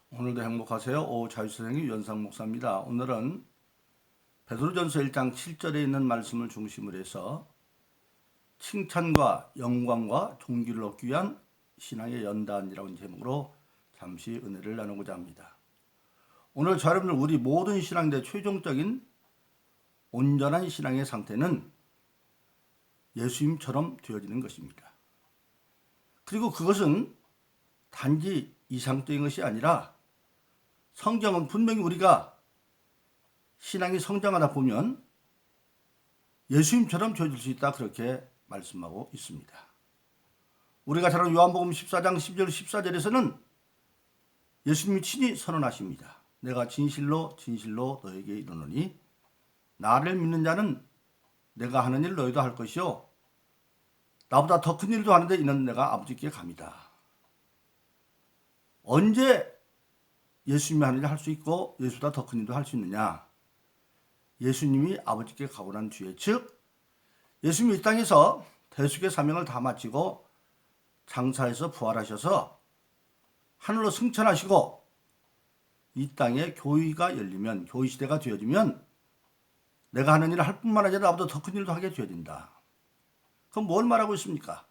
오늘도 행복하세요. 자유선생님 유현상 목사입니다. 오늘은 베드로전서 1장 7절에 있는 말씀을 중심으로 해서 칭찬과 영광과 존귀를 얻기 위한 신앙의 연단이라는 제목으로 잠시 은혜를 나누고자 합니다. 오늘 저 여러분들 우리 모든 신앙의 최종적인 온전한 신앙의 상태는 예수님처럼 되어지는 것입니다. 그리고 그것은 단지 이상적인 것이 아니라 성경은 분명히 우리가 신앙이 성장하다 보면 예수님처럼 되어질 수 있다 그렇게 말씀하고 있습니다. 우리가 잘 아는 요한복음 14장 10절 14절에서는 예수님이 친히 선언하십니다. 내가 진실로 진실로 너에게 이르노니 나를 믿는 자는 내가 하는 일 너희도 할 것이요 나보다 더 큰 일도 하는데 이는 내가 아버지께 감이다. 언제 예수님이 하는 일을 할 수 있고 예수보다 더 큰 일도 할 수 있느냐? 예수님이 아버지께 가고 난 뒤에, 즉 예수님이 이 땅에서 대속의 사명을 다 마치고 장사해서 부활하셔서 하늘로 승천하시고 이 땅에 교회가 열리면, 교회 시대가 되어지면 내가 하는 일을 할 뿐만 아니라 나보다 더 큰 일도 하게 되어진다. 그럼 뭘 말하고 있습니까?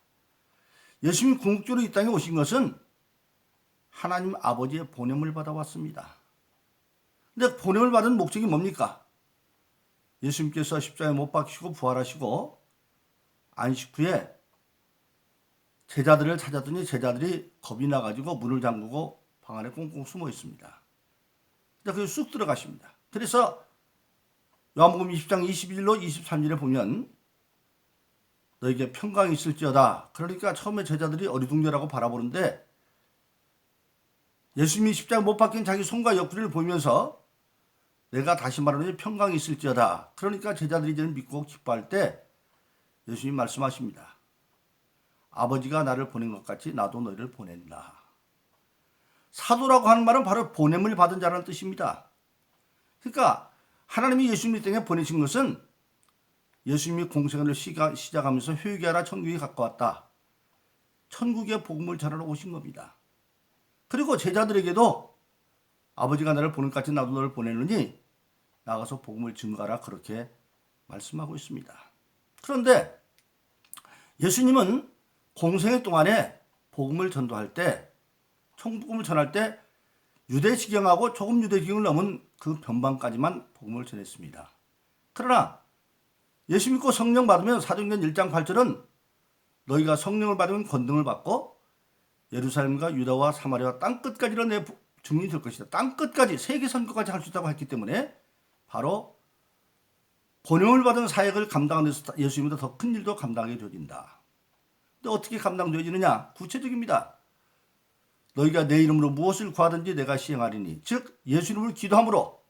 예수님이 궁극적으로 이 땅에 오신 것은 하나님 아버지의 보냄을 받아왔습니다. 근데 보냄을 받은 목적이 뭡니까? 예수님께서 십자가에 못 박히시고 부활하시고 안식 후에 제자들을 찾았더니 제자들이 겁이 나가지고 문을 잠그고 방 안에 꽁꽁 숨어 있습니다. 근데 거기 쑥 들어가십니다. 그래서 요한복음 20장 21로 23절에 보면 너에게 평강이 있을지어다. 그러니까 처음에 제자들이 어리둥절하고 바라보는데 예수님이 십자가 못 박힌 자기 손과 옆구리를 보면서 내가 다시 말하노니 평강이 있을지어다. 그러니까 제자들이 이제는 믿고 기뻐할 때 예수님이 말씀하십니다. 아버지가 나를 보낸 것 같이 나도 너희를 보낸다. 사도라고 하는 말은 바로 보냄을 받은 자라는 뜻입니다. 그러니까 하나님이 예수님을 이 땅에 보내신 것은 예수님이 공생을 시작하면서 회개하라 천국이 가까웠다. 천국의 복음을 전하러 오신 겁니다. 그리고 제자들에게도 아버지가 나를 보는 것 같이 나도 너를 보내느니 나가서 복음을 증거하라 그렇게 말씀하고 있습니다. 그런데 예수님은 공생애 동안에 복음을 전도할 때, 천국복음을 전할 때 유대지경하고 조금 유대지경을 넘은 그 변방까지만 복음을 전했습니다. 그러나 예수 믿고 성령 받으면 사도행전 1장 8절은 너희가 성령을 받으면 권능을 받고 예루살렘과 유다와 사마리아 땅끝까지는 내 증인이 될 것이다. 땅끝까지 세계 선교까지 할 수 있다고 했기 때문에 바로 보냄을 받은 사역을 감당하는 데서 예수님보다 더 큰 일도 감당하게 되어진다. 근데 어떻게 감당되어지느냐? 구체적입니다. 너희가 내 이름으로 무엇을 구하든지 내가 시행하리니, 즉 예수 이름으로 기도함으로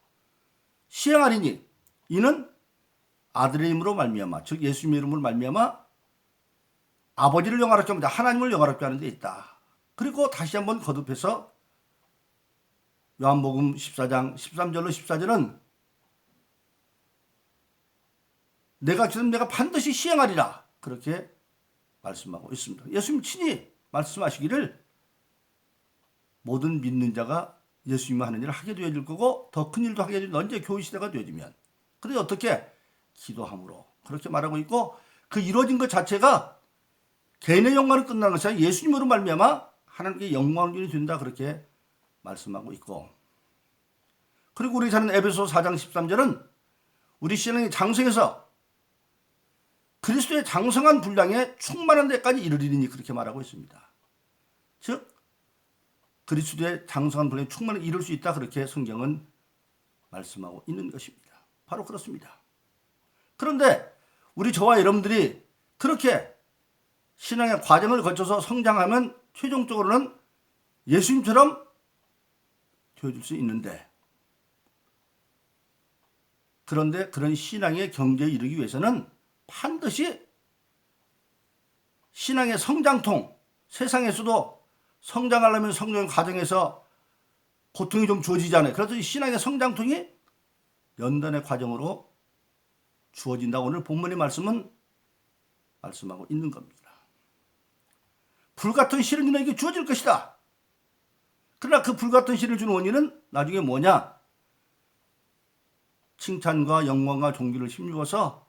시행하리니 이는 아들의 이름으로 말미암아, 즉 예수님의 이름으로 말미암아 아버지를 영화롭게 합니다. 하나님을 영화롭게 하는 데 있다. 그리고 다시 한번 거듭해서 요한복음 14장 13절로 14절은 내가 기도하면 내가 반드시 시행하리라 그렇게 말씀하고 있습니다. 예수님 친히 말씀하시기를 모든 믿는 자가 예수님이 하는 일을 하게 되어질 거고 더 큰 일도 하게 되어질 언제 교회 시대가 되어지면. 그런데 어떻게? 기도함으로 그렇게 말하고 있고 그 이루어진 것 자체가 개인의 영광을 끝나는 것이 아니라 예수님으로 말미암아 하나님께 영광이 된다 그렇게 말씀하고 있고, 그리고 우리 사는 에베소 4장 13절은 우리 신앙이 장성해서 그리스도의 장성한 분량에 충만한 데까지 이르리니 그렇게 말하고 있습니다. 즉 그리스도의 장성한 분량에 충만히 이룰 수 있다 그렇게 성경은 말씀하고 있는 것입니다. 바로 그렇습니다. 그런데 우리 저와 여러분들이 그렇게 신앙의 과정을 거쳐서 성장하면 최종적으로는 예수님처럼 되어줄 수 있는데, 그런데 그런 신앙의 경지에 이르기 위해서는 반드시 신앙의 성장통, 세상에서도 성장하려면 성장 과정에서 고통이 좀 주어지잖아요. 그래서 이 신앙의 성장통이 연단의 과정으로 주어진다고 오늘 본문의 말씀은 말씀하고 있는 겁니다. 불같은 시련이 너에게 주어질 것이다. 그러나 그 불같은 신을 준 원인은 나중에 뭐냐? 칭찬과 영광과 존귀를 힘입어서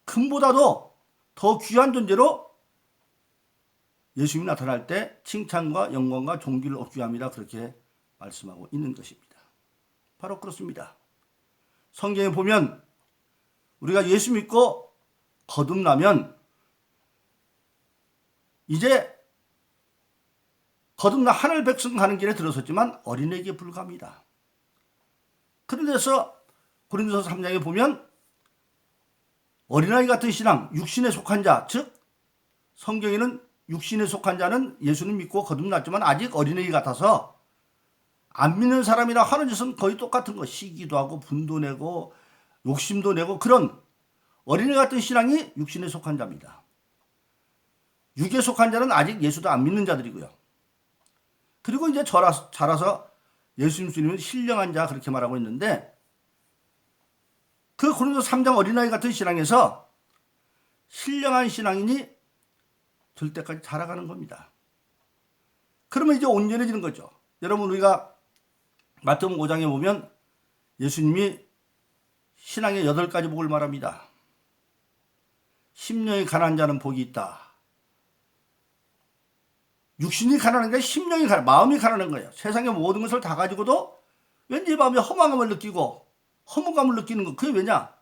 금보다도 더 귀한 존재로 예수님이 나타날 때 칭찬과 영광과 존귀를 얻게 합니다. 그렇게 말씀하고 있는 것입니다. 바로 그렇습니다. 성경에 보면 우리가 예수 믿고 거듭나면 이제 거듭나 하늘 백성 가는 길에 들어섰지만 어린애에게 불과합니다. 그런 데서 고린도서 3장에 보면 어린아이 같은 신앙, 육신에 속한 자, 즉 성경에는 육신에 속한 자는 예수는 믿고 거듭났지만 아직 어린아이 같아서 안 믿는 사람이랑 하는 짓은 거의 똑같은 거. 시기도 하고 분도 내고 욕심도 내고 그런 어린애 같은 신앙이 육신에 속한 자입니다. 육에 속한 자는 아직 예수도 안 믿는 자들이고요. 그리고 이제 자라서 예수님은 신령한 자 그렇게 말하고 있는데 그 고린도 3장 어린아이 같은 신앙에서 신령한 신앙인이 될 때까지 자라가는 겁니다. 그러면 이제 온전해지는 거죠. 여러분 우리가 마태복음 5장에 보면 예수님이 신앙의 8가지 복을 말합니다. 심령이 가난한 자는 복이 있다. 육신이 가난한 게 심령이 가난, 마음이 가난한 거예요. 세상의 모든 것을 다 가지고도 왠지 마음에 허망함을 느끼고 허무감을 느끼는 거. 그게 왜냐?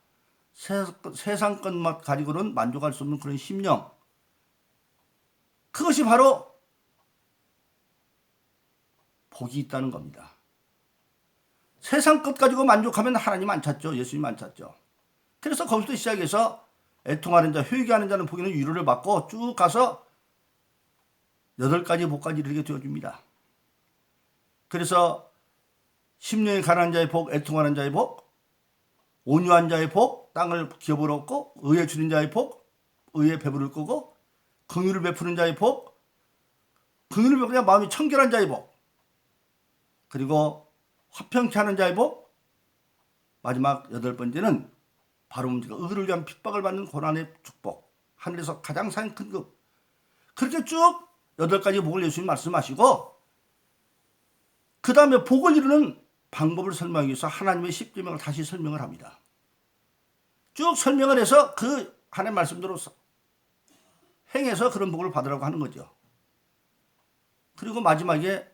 세상 것만 가지고는 만족할 수 없는 그런 심령. 그것이 바로 복이 있다는 겁니다. 세상 것 가지고 만족하면 하나님 안 찾죠. 예수님 안 찾죠. 그래서 거기서 시작해서 애통하는 자, 회개하는 자는 복에는 위로를 받고 쭉 가서 8가지 복까지 이르게 되어줍니다. 그래서 심령이 가난한 자의 복, 애통하는 자의 복, 온유한 자의 복, 땅을 기업을 얻고 의에 주는 자의 복, 의에 배부를 끄고 긍휼을 베푸는 자의 복, 긍휼을 베푸냐 마음이 청결한 자의 복, 그리고 화평케 하는 자의 복, 마지막 8번째는 바로 문제가 의를 위한 핍박을 받는 고난의 축복, 하늘에서 가장 큰 급. 그렇게 쭉 8가지 복을 예수님 말씀하시고 그 다음에 복을 이루는 방법을 설명하기 위해서 하나님의 십계명을 다시 설명을 합니다. 쭉 설명을 해서 그 하나님 말씀대로 행해서 그런 복을 받으라고 하는 거죠. 그리고 마지막에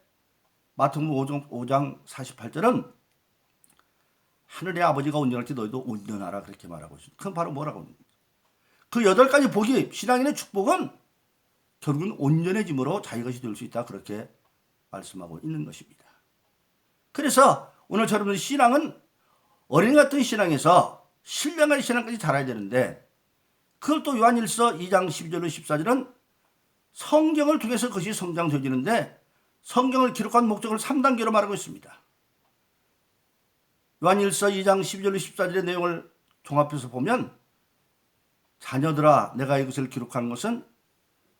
마태복음 5장 48절은 하늘의 아버지가 온전할 때 너희도 온전하라 그렇게 말하고 있습니다. 그건 바로 뭐라고 합니까? 그 8가지 복이 신앙인의 축복은 결국은 온전해짐으로 자기 것이 될 수 있다 그렇게 말씀하고 있는 것입니다. 그래서 오늘 여러분들 신앙은 어린이 같은 신앙에서 신령한 신앙까지 자라야 되는데 그걸 또 요한일서 2장 12절로 14절은 성경을 통해서 그것이 성장되어지는데 성경을 기록한 목적을 3단계로 말하고 있습니다. 요한일서 2장 12절로 14절의 내용을 종합해서 보면 자녀들아 내가 이것을 기록하는 것은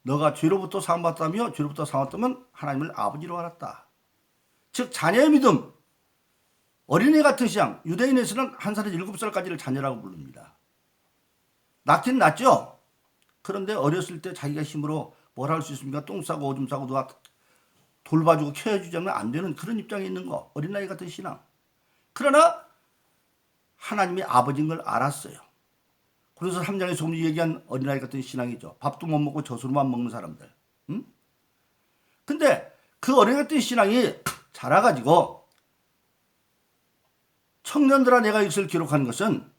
너가 죄로부터 사함받았다며 죄로부터 사함받았다면 하나님을 아버지로 알았다. 즉 자녀의 믿음, 어린애 같은 신앙, 유대인에서는 1살에서 7살까지를 자녀라고 부릅니다. 낳긴 낳죠. 그런데 어렸을 때 자기가 힘으로 뭘 할 수 있습니까? 똥 싸고 오줌 싸고 누가 돌봐주고 케어해주지 않으면 안 되는 그런 입장에 있는 거. 어린아이 같은 신앙. 그러나 하나님이 아버지인 걸 알았어요. 그래서 3장에 조금 얘기한 어린아이 같은 신앙이죠. 밥도 못 먹고 젖으로만 먹는 사람들. 응? 근데 그 어린아이 같은 신앙이 자라가지고 청년들아 내가 이것을 기록한 것은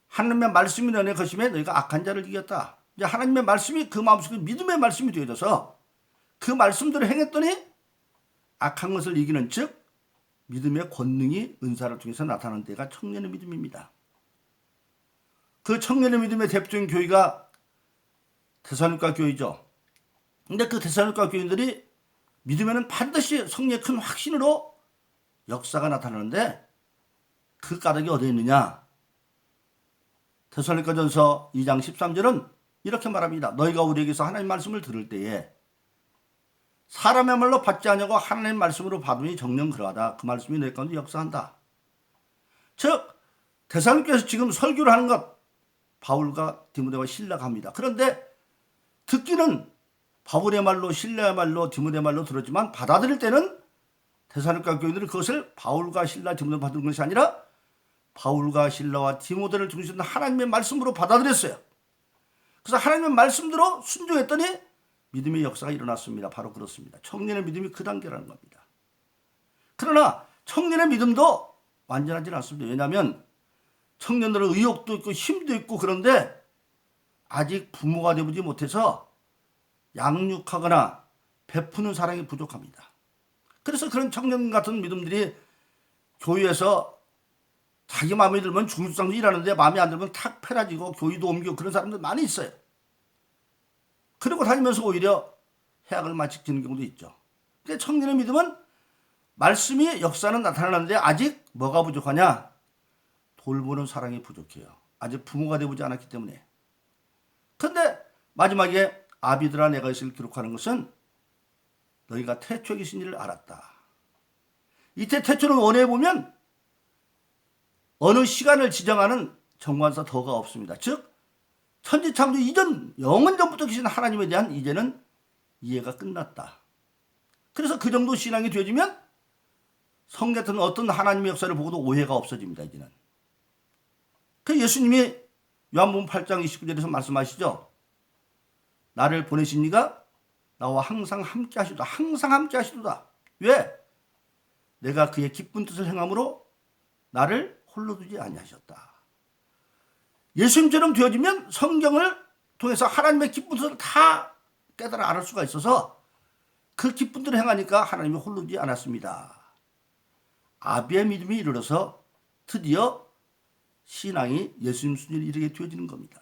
하나님의 말씀이 너네 것임에 너희가 악한 자를 이겼다. 이제 하나님의 말씀이 그 마음속에 믿음의 말씀이 되어져서 그 말씀대로 행했더니 악한 것을 이기는 즉 믿음의 권능이 은사를 통해서 나타나는 때가 청년의 믿음입니다. 그 청년의 믿음의 대표적인 교회가 데살로니가 교회죠. 근데 그 데살로니가 교인들이 믿으면 반드시 성령의 큰 확신으로 역사가 나타나는데 그 까닭이 어디에 있느냐? 데살로니가전서 2장 13절은 이렇게 말합니다. 너희가 우리에게서 하나님 말씀을 들을 때에 사람의 말로 받지 않냐고 하나님 말씀으로 받으니 정녕 그러하다. 그 말씀이 너희 가운데 역사한다. 즉 데살로니가에서 지금 설교를 하는 것 바울과 디모데와 실라가 합니다. 그런데 듣기는 바울의 말로 실라의 말로 디모데의 말로 들었지만 받아들일 때는 데살로니가 교인들은 그것을 바울과 신라 증거 받은 것이 아니라 바울과 신라와 디모데를 중심으로 하나님의 말씀으로 받아들였어요. 그래서 하나님의 말씀대로 순종했더니 믿음의 역사가 일어났습니다. 바로 그렇습니다. 청년의 믿음이 그 단계라는 겁니다. 그러나 청년의 믿음도 완전하지는 않습니다. 왜냐하면 청년들은 의욕도 있고 힘도 있고 그런데 아직 부모가 되지 못해서 양육하거나 베푸는 사랑이 부족합니다. 그래서 그런 청년 같은 믿음들이 교회에서 자기 마음에 들면 중수장도 일하는데 마음에 안 들면 탁 패라지고 교회도 옮기고 그런 사람들 많이 있어요. 그리고 다니면서 오히려 해악을 마치는 경우도 있죠. 근데 청년의 믿음은 말씀이 역사는 나타나는데 아직 뭐가 부족하냐? 돌보는 사랑이 부족해요. 아직 부모가 되보지 않았기 때문에. 그런데 마지막에 아비들아 내가 이것을 기록하는 것은 너희가 태초에 계신 일을 알았다. 이때 태초는 원어에 보면 어느 시간을 지정하는 정관사 더가 없습니다. 즉 천지창조 이전 영원전부터 계신 하나님에 대한 이제는 이해가 끝났다. 그래서 그 정도 신앙이 되어지면 성경에는 어떤 하나님의 역사를 보고도 오해가 없어집니다. 이제는. 그 예수님이 요한복음 8장 29절에서 말씀하시죠. 나를 보내신 이가 나와 항상 함께 하시도다. 항상 함께 하시도다. 왜? 내가 그의 기쁜 뜻을 행함으로 나를 홀로 두지 아니하셨다. 예수님처럼 되어지면 성경을 통해서 하나님의 기쁜 뜻을 다 깨달아 알을 수가 있어서 그 기쁜 뜻을 행하니까 하나님이 홀로 두지 않았습니다. 아비의 믿음이 이르러서 드디어 신앙이 예수님 수준에 이르게 되어지는 겁니다.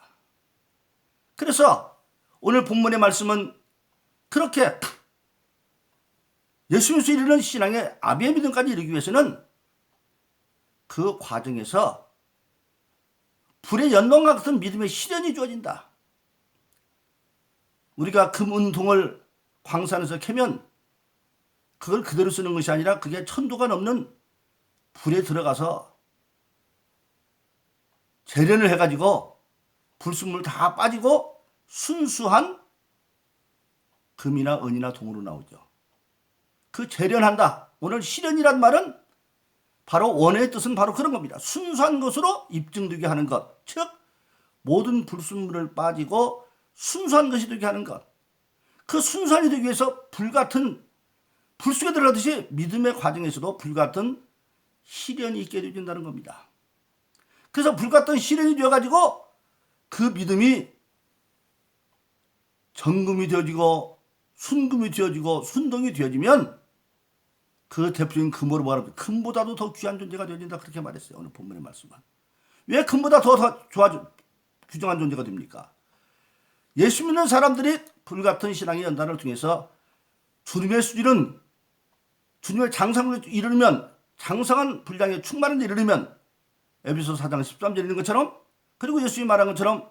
그래서 오늘 본문의 말씀은 그렇게 예수님 수준에 이르는 신앙의 아비의 믿음까지 이르기 위해서는 그 과정에서 불의 연동과 같은 믿음의 시련이 주어진다. 우리가 금은동을 광산에서 캐면 그걸 그대로 쓰는 것이 아니라 그게 1000도가 넘는 불에 들어가서 재련을 해가지고 불순물 다 빠지고 순수한 금이나 은이나 동으로 나오죠. 그 재련한다. 오늘 시련이란 말은 바로 원어의 뜻은 바로 그런 겁니다. 순수한 것으로 입증되게 하는 것. 즉 모든 불순물을 빠지고 순수한 것이 되게 하는 것. 그 순수한이 되기 위해서 불같은 불 속에 들어가듯이 믿음의 과정에서도 불같은 시련이 있게 되어진다는 겁니다. 그래서 불같은 시련이 되어가지고 그 믿음이 정금이 되어지고 순금이 되어지고 순동이 되어지면 그 대표적인 금으로 말합니다. 금보다도 더 귀한 존재가 되어진다. 그렇게 말했어요. 오늘 본문의 말씀은. 왜 금보다 더 귀중한 존재가 됩니까? 예수 믿는 사람들이 불같은 신앙의 연단을 통해서 주님의 수준은 주님의 장성을 이루면 장성한 분량의 충만한 데 이르면 에베소 4장 13절에 있는 것처럼 그리고 예수님이 말한 것처럼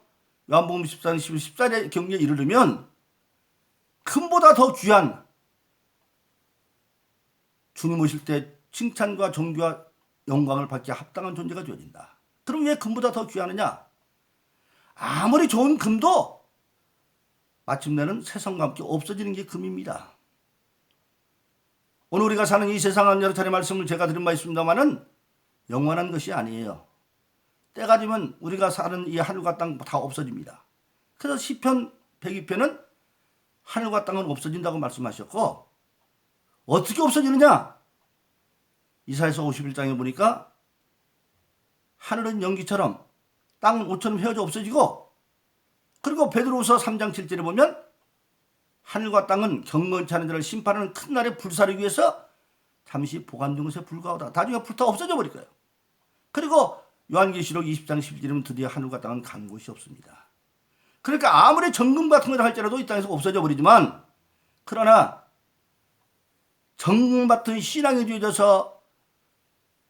요한복음 14장 14절의 경기에 이르면 금보다 더 귀한 주님 오실 때 칭찬과 존귀와 영광을 받기에 합당한 존재가 되어진다. 그럼 왜 금보다 더 귀하느냐? 아무리 좋은 금도 마침내는 세상과 함께 없어지는 게 금입니다. 오늘 우리가 사는 이 세상은 여러 차례 말씀을 제가 드린 바 있습니다만은 영원한 것이 아니에요. 때가 되면 우리가 사는 이 하늘과 땅 다 없어집니다. 그래서 시편 102편은 하늘과 땅은 없어진다고 말씀하셨고 어떻게 없어지느냐? 이사야서 51장에 보니까 하늘은 연기처럼 땅은 옷처럼 헤어져 없어지고 그리고 베드로후서 3장 7절에 보면 하늘과 땅은 경건치 않은 자를 심판하는 큰 날에 불사르기 위해서 잠시 보관된 것에 불과하다. 나중에 불타 없어져 버릴 거예요. 그리고 요한계시록 20장 11절에 보면 드디어 하늘과 땅은 간 곳이 없습니다. 그러니까 아무리 정금 같은 걸 할지라도 이 땅에서 없어져 버리지만 그러나 정금 같은 신앙이 주어져서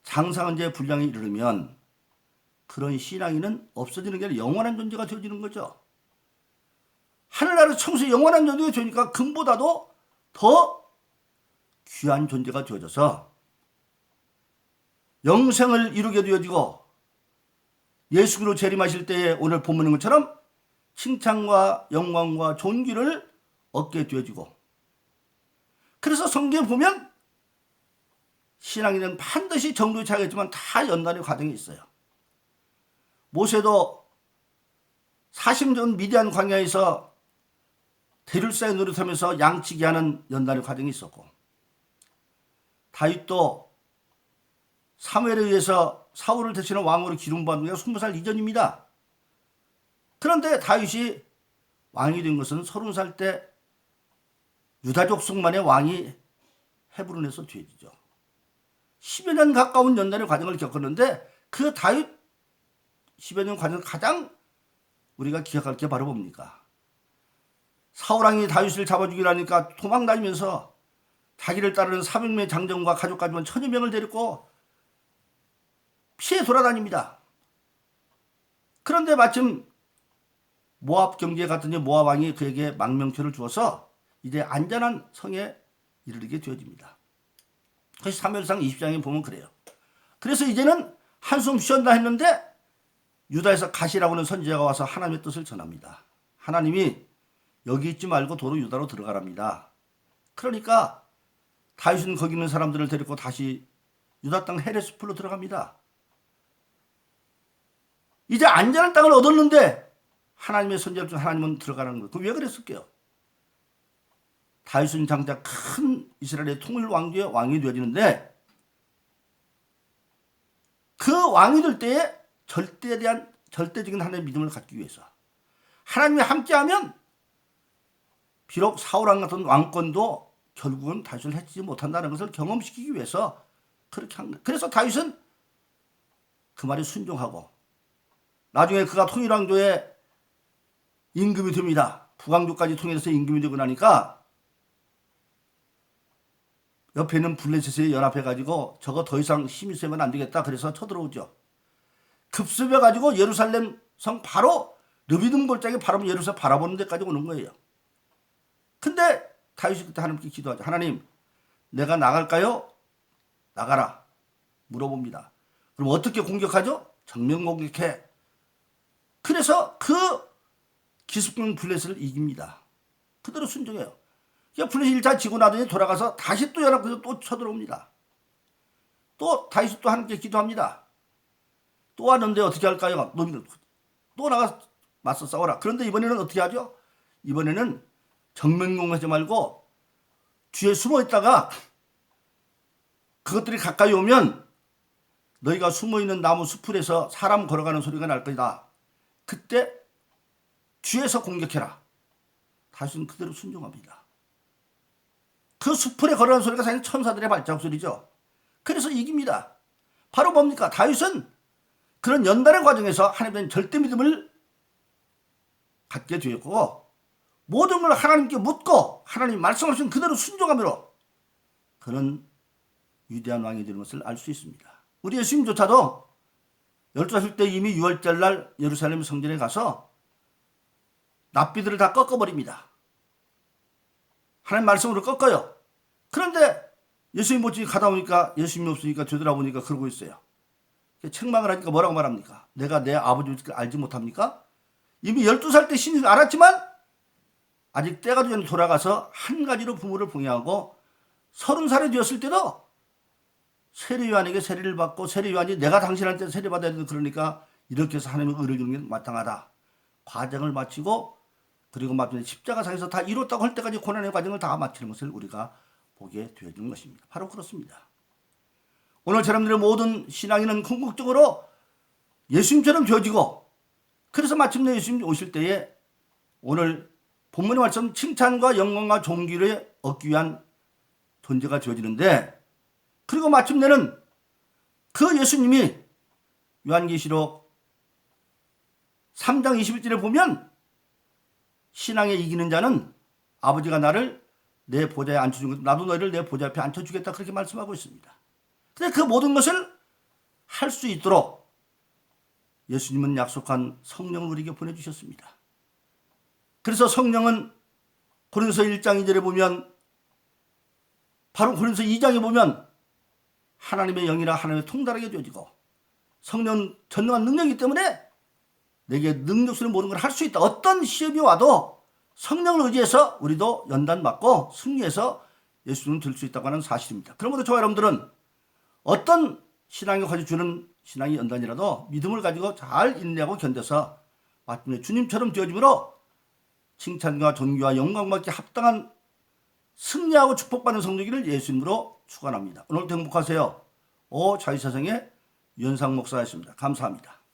장상한 자의 분량이 이르면 그런 신앙이는 없어지는 게 아니라 영원한 존재가 되어지는 거죠. 하늘나라 청수의 영원한 존재가 되니까 금보다도 더 귀한 존재가 되어져서 영생을 이루게 되어지고 예수로 재림하실 때에 오늘 본문인 것처럼 칭찬과 영광과 존귀를 얻게 되어지고 그래서 성경에 보면 신앙인은 반드시 정도의 차이가 있지만 다 연단의 과정이 있어요. 모세도 40년 미디안 광야에서 대를사의 노릇하면서 양치기 하는 연단의 과정이 있었고, 다윗도 사무엘에 의해서 사울을 대신한 왕으로 기름받은 게 20살 이전입니다. 그런데 다윗이 왕이 된 것은 30살 때 유다족 속만의 왕이 헤브론에서 뒤지죠. 10여 년 가까운 연단의 과정을 겪었는데 그 다윗 10여 년 과정을 가장 우리가 기억할 게 바로 뭡니까? 사울왕이 다윗을 잡아 죽이라니까 도망다니면서 자기를 따르는 400명의 장정과 가족까지만 1000여 명을 데리고 피해 돌아다닙니다. 그런데 마침 모압 경계에 갔더니 모압 왕이 그에게 망명표를 주어서 이제 안전한 성에 이르게 되어집니다. 그래서 사무엘상 20장에 보면 그래요. 그래서 이제는 한숨 쉬었나 했는데 유다에서 가시라고 하는 선지자가 와서 하나님의 뜻을 전합니다. 하나님이 여기 있지 말고 도로 유다로 들어가랍니다. 그러니까 다윗은 거기 있는 사람들을 데리고 다시 유다 땅 헤레스풀로 들어갑니다. 이제 안전한 땅을 얻었는데 하나님의 선지자 중 하나님은 들어가라는 거예요. 그럼 왜 그랬을게요? 다윗은 장차 큰 이스라엘의 통일 왕조의 왕이 되어지는데 그 왕이 될 때에 절대적인 하나님의 믿음을 갖기 위해서 하나님이 함께하면 비록 사울왕 같은 왕권도 결국은 다윗을 해치지 못한다는 것을 경험시키기 위해서 그렇게 한 거예요. 그래서 다윗은 그 말에 순종하고 나중에 그가 통일왕조의 임금이 됩니다. 북왕조까지 통일해서 임금이 되고 나니까 옆에 있는 블레셋에 연합해가지고 저거 더 이상 힘이 세면 안 되겠다. 그래서 쳐들어오죠. 급습해가지고 예루살렘 성 바로 르비딤 골짜기 바로 예루살렘 바라보는 데까지 오는 거예요. 근데 다윗이 그때 하나님께 기도하죠. 하나님, 내가 나갈까요? 나가라. 물어봅니다. 그럼 어떻게 공격하죠? 정면 공격해. 그래서 그 기습군 블레셋을 이깁니다. 그대로 순종해요. 블레셋 1차 지고 나더니 돌아가서 다시 또 연합해서 또 쳐들어옵니다. 또 다윗이 또 하나님께 기도합니다. 또 왔는데 어떻게 할까요? 또 나가 맞서 싸워라. 그런데 이번에는 어떻게 하죠? 이번에는 정면 공격하지 말고 뒤에 숨어 있다가 그것들이 가까이 오면 너희가 숨어 있는 나무 수풀에서 사람 걸어가는 소리가 날 거다. 그때 뒤에서 공격해라. 다윗은 그대로 순종합니다. 그 수풀에 걸어가는 소리가 사실 천사들의 발자국 소리죠. 그래서 이깁니다. 바로 뭡니까? 다윗은 그런 연단의 과정에서 하나님에 대한 절대 믿음을 갖게 되었고 모든 걸 하나님께 묻고 하나님 말씀하신 그대로 순종함으로 그는 위대한 왕이 되는 것을 알 수 있습니다. 우리 예수님조차도 12살 때 이미 6월절 날 예루살렘 성전에 가서 납비들을 다 꺾어버립니다. 하나님 말씀으로 꺾어요. 그런데 예수님 모찌 가다 보니까 예수님이 없으니까 되돌아보니까 그러고 있어요. 책망을 하니까 뭐라고 말합니까? 내가 내 아버지를 알지 못합니까? 이미 12살 때 신을 알았지만 아직 때가 되면 돌아가서 한 가지로 부모를 봉양하고 30살이 되었을 때도 세례요한에게 세례를 받고 세례요한이 내가 당신한테 세례받아야 된다 그러니까 이렇게 해서 하나님의 의를 이루는 게 마땅하다. 과정을 마치고 그리고 마침내 십자가상에서 다 이뤘다고 할 때까지 고난의 과정을 다 마치는 것을 우리가 보게 되어지는 것입니다. 바로 그렇습니다. 오늘 사람들의 모든 신앙인은 궁극적으로 예수님처럼 되어지고 그래서 마침내 예수님 오실 때에 오늘 본문의 말씀 칭찬과 영광과 존귀를 얻기 위한 존재가 되어지는데 그리고 마침내는 그 예수님이 요한계시록 3장 21절에 보면 신앙에 이기는 자는 아버지가 나를 내 보좌에 앉혀주고 나도 너희를 내 보좌 앞에 앉혀주겠다 그렇게 말씀하고 있습니다. 근데 그 모든 것을 할 수 있도록 예수님은 약속한 성령을 우리에게 보내주셨습니다. 그래서 성령은 고린도서 1장 2절에 보면 바로 고린도서 2장에 보면 하나님의 영이라 하나님의 통달하게 되어지고 성령 전능한 능력이기 때문에 내게 능력스러운 모든 걸 할 수 있다. 어떤 시험이 와도 성령을 의지해서 우리도 연단받고 승리해서 예수님을 들 수 있다고 하는 사실입니다. 그러므로 저와 여러분들은 어떤 신앙이 가져주는 신앙의 연단이라도 믿음을 가지고 잘 인내하고 견뎌서 마침내 주님처럼 되어짐으로 칭찬과 존귀와 영광받기 합당한 승리하고 축복받는 성도기를 예수님으로 축원합니다. 오늘도 행복하세요. 자유사상의 유현상 목사였습니다. 감사합니다.